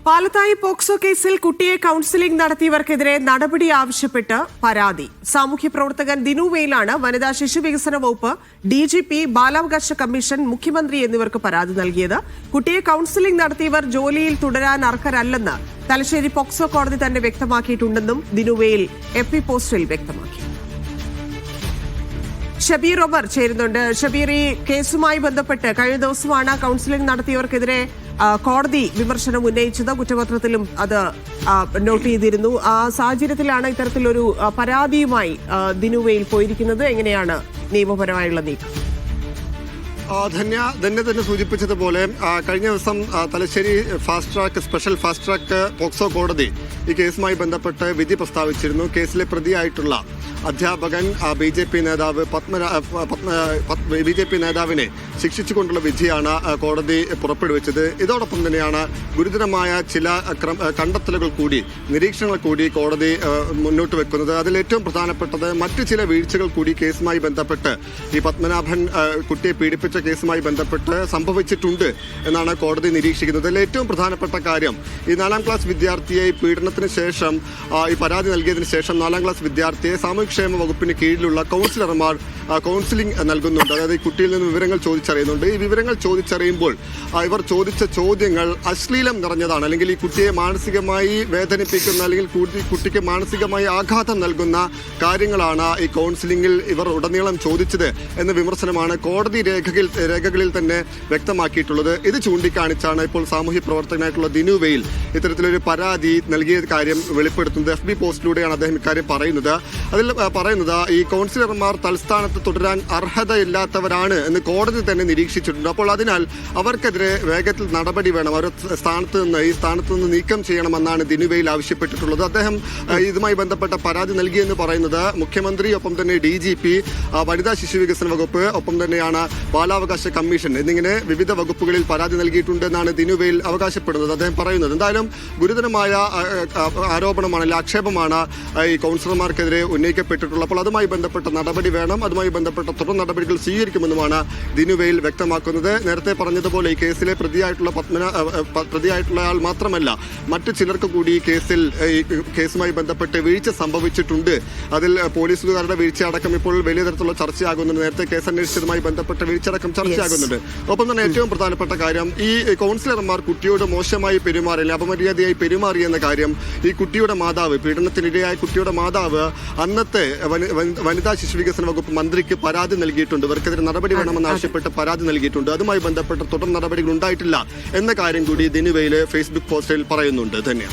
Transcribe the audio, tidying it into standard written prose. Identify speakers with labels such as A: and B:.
A: Palathayi POCSO കേസിൽ കുട്ടിയെ counselling നടത്തിയവർക്കെതിരെ നടപടി ആവശ്യപ്പെട്ട് പരാതി. സാമൂഹ്യ പ്രവർത്തകൻ ദിനു വെയിലാണ് വനിതാ ശിശുവികസന വകുപ്പ്, DGP, ബാലാവകാശ കമ്മീഷൻ, മുഖ്യമന്ത്രി എന്നിവർക്ക് പരാതി നൽകിയത്. കുട്ടിയെ കൌൺസിലിംഗ് നടത്തിയവർ ജോലിയിൽ തുടരാൻ അർഹരല്ലെന്ന് തലശ്ശേരി പോക്സോ കോടതി തന്നെ വ്യക്തമാക്കിയിട്ടുണ്ടെന്നും ദിനു വെയിൽ FB പോസ്റ്റിൽ വ്യക്തമാക്കി. ഷബീർ ഒമർ ചേരുന്നുണ്ട്. ഷബീർ, ഈ കേസുമായി ബന്ധപ്പെട്ട് കഴിഞ്ഞ ദിവസമാണ് കൌൺസിലിംഗ് നടത്തിയവർക്കെതിരെ കോടതി വിമർശനം ഉന്നയിച്ചത്. കുറ്റപത്രത്തിലും അത് നോട്ട് ചെയ്തിരുന്നു. ആ സാഹചര്യത്തിലാണ് ഇത്തരത്തിലൊരു പരാതിയുമായി ദിനു വെയിൽ പോയിരിക്കുന്നത്. എങ്ങനെയാണ് നിയമപരമായുള്ള നീക്കം?
B: ധന്യ തന്നെ സൂചിപ്പിച്ചതുപോലെ കഴിഞ്ഞ ദിവസം Thalassery special fast track POCSO കോടതി ഈ കേസുമായി ബന്ധപ്പെട്ട് വിധി പ്രസ്താവിച്ചിരുന്നു. കേസിലെ പ്രതിയായിട്ടുള്ള അധ്യാപകൻ BJP നേതാവ് BJP നേതാവിനെ ശിക്ഷിച്ചുകൊണ്ടുള്ള വിധിയാണ് കോടതി പുറപ്പെടുവിച്ചത്. ഇതോടൊപ്പം തന്നെയാണ് ഗുരുതരമായ ചില കണ്ടെത്തലുകൾ കൂടി, നിരീക്ഷണങ്ങൾ കൂടി കോടതി മുന്നോട്ട് വെക്കുന്നത്. അതിൽ ഏറ്റവും പ്രധാനപ്പെട്ടത് മറ്റു ചില വീഴ്ചകൾ കൂടി കേസുമായി ബന്ധപ്പെട്ട് ഈ പത്മനാഭൻ കുട്ടിയെ പീഡിപ്പിച്ച കേസുമായി ബന്ധപ്പെട്ട് സംഭവിച്ചിട്ടുണ്ട് എന്നാണ് കോടതി നിരീക്ഷിക്കുന്നത്. അതിൽ ഏറ്റവും പ്രധാനപ്പെട്ട കാര്യം, ഈ 4ാം ക്ലാസ് വിദ്യാർത്ഥിയെ പീഡനത്തിന് ശേഷം ഈ പരാതി നൽകിയതിനു ശേഷം 4ാം ക്ലാസ് വിദ്യാർത്ഥിയെ സാമൂഹ്യക്ഷേമ വകുപ്പിന് കീഴിലുള്ള കൗൺസിലർമാർ കൗൺസിലിംഗ് നൽകുന്നുണ്ട്. അതായത് ഈ കുട്ടിയിൽ നിന്ന് വിവരങ്ങൾ ചോദിച്ചറിയുന്നുണ്ട്. ഈ വിവരങ്ങൾ ചോദിച്ചറിയുമ്പോൾ ഇവർ ചോദിച്ച ചോദ്യങ്ങൾ അശ്ലീലം നിറഞ്ഞതാണ്, അല്ലെങ്കിൽ ഈ കുട്ടിയെ മാനസികമായി വേദനിപ്പിക്കുന്ന, അല്ലെങ്കിൽ കുട്ടിക്ക് മാനസികമായി ആഘാതം നൽകുന്ന കാര്യങ്ങളാണ് ഈ കൗൺസിലിംഗിൽ ഇവർ ഉടനീളം ചോദിച്ചത് എന്ന വിമർശനമാണ് കോടതി രേഖകളിൽ തന്നെ വ്യക്തമാക്കിയിട്ടുള്ളത്. ഇത് ചൂണ്ടിക്കാണിച്ചാണ് ഇപ്പോൾ സാമൂഹ്യ പ്രവർത്തകനായിട്ടുള്ള ദിനു വെയിൽ ഇത്തരത്തിലൊരു പരാതി നൽകിയ കാര്യം വെളിപ്പെടുത്തുന്നത്. FB പോസ്റ്റിലൂടെയാണ് അദ്ദേഹം ഇക്കാര്യം പറയുന്നത്. അതിൽ പറയുന്നത് ഈ കൗൺസിലർമാർ തൽസ്ഥാനത്ത് തുടരാൻ അർഹതയില്ലാത്തവരാണ് എന്ന് കോടതി തന്നെ നിരീക്ഷിച്ചിട്ടുണ്ട്. അപ്പോൾ അതിനാൽ അവർക്കെതിരെ വേഗത്തിൽ നടപടി വേണം, അവർ ഈ സ്ഥാനത്ത് നിന്ന് നീക്കം ചെയ്യണമെന്നാണ് ദിനു വെയിൽ ആവശ്യപ്പെട്ടിട്ടുള്ളത്. അദ്ദേഹം ഇതുമായി ബന്ധപ്പെട്ട പരാതി നൽകിയെന്ന് പറയുന്നത് മുഖ്യമന്ത്രി, ഒപ്പം തന്നെ DGP, വനിതാ ശിശുവികസന വകുപ്പ്, ഒപ്പം തന്നെയാണ് ബാലാവകാശ കമ്മീഷൻ എന്നിങ്ങനെ വിവിധ വകുപ്പുകളിൽ പരാതി നൽകിയിട്ടുണ്ട് എന്നാണ് ദിനു വെയിൽ അവകാശപ്പെടുന്നത്. അദ്ദേഹം പറയുന്നത് എന്തായാലും ഗുരുതരമായ ആരോപണമാണ്, ആക്ഷേപമാണ് ഈ കൗൺസിലർമാർക്കെതിരെ ഉന്നയിക്കപ്പെട്ടിട്ടുള്ളത്. അപ്പോൾ അതുമായി ബന്ധപ്പെട്ട നടപടി വേണം, അതുമായി ബന്ധപ്പെട്ട തുടർ നടപടികൾ സ്വീകരിക്കുമെന്നുമാണ് ദിനു വെയിൽ വ്യക്തമാക്കുന്നത്. നേരത്തെ പറഞ്ഞതുപോലെ ഈ കേസിലെ പ്രതിയായിട്ടുള്ള ആൾ മാത്രമല്ല, മറ്റു ചിലർക്ക് കൂടി ഈ കേസുമായി ബന്ധപ്പെട്ട് വീഴ്ച സംഭവിച്ചിട്ടുണ്ട്. അതിൽ പോലീസുകാരുടെ വീഴ്ച അടക്കം ഇപ്പോൾ വലിയ തരത്തിലുള്ള ചർച്ചയാകുന്നുണ്ട്. നേരത്തെ കേസ് അന്വേഷിച്ചതുമായി ബന്ധപ്പെട്ട വീഴ്ചയടക്കം ചർച്ചയാകുന്നുണ്ട്. ഒപ്പം തന്നെ ഏറ്റവും പ്രധാനപ്പെട്ട കാര്യം, ഈ കൗൺസിലർമാർ കുട്ടിയോട് മോശമായി പെരുമാറി, അപമര്യാദയായി പെരുമാറി എന്ന കാര്യം ഈ കുട്ടിയുടെ മാതാവ്, പീഡനത്തിനിരയായ കുട്ടിയുടെ മാതാവ് അന്നത്തെ വനിതാ ശിശുവികസന വകുപ്പ് മന്ത്രിക്ക് പരാതി നൽകിയിട്ടുണ്ട്. ഇവർക്കെതിരെ നടപടി വേണമെന്നാവശ്യപ്പെട്ട് പരാതി നൽകിയിട്ടുണ്ട്. അതുമായി ബന്ധപ്പെട്ട തുടർ നടപടികൾ ഉണ്ടായിട്ടില്ല എന്ന കാര്യം കൂടി ദിനു വെയിൽ Facebook പോസ്റ്റിൽ പറയുന്നുണ്ട്. ധന്യ.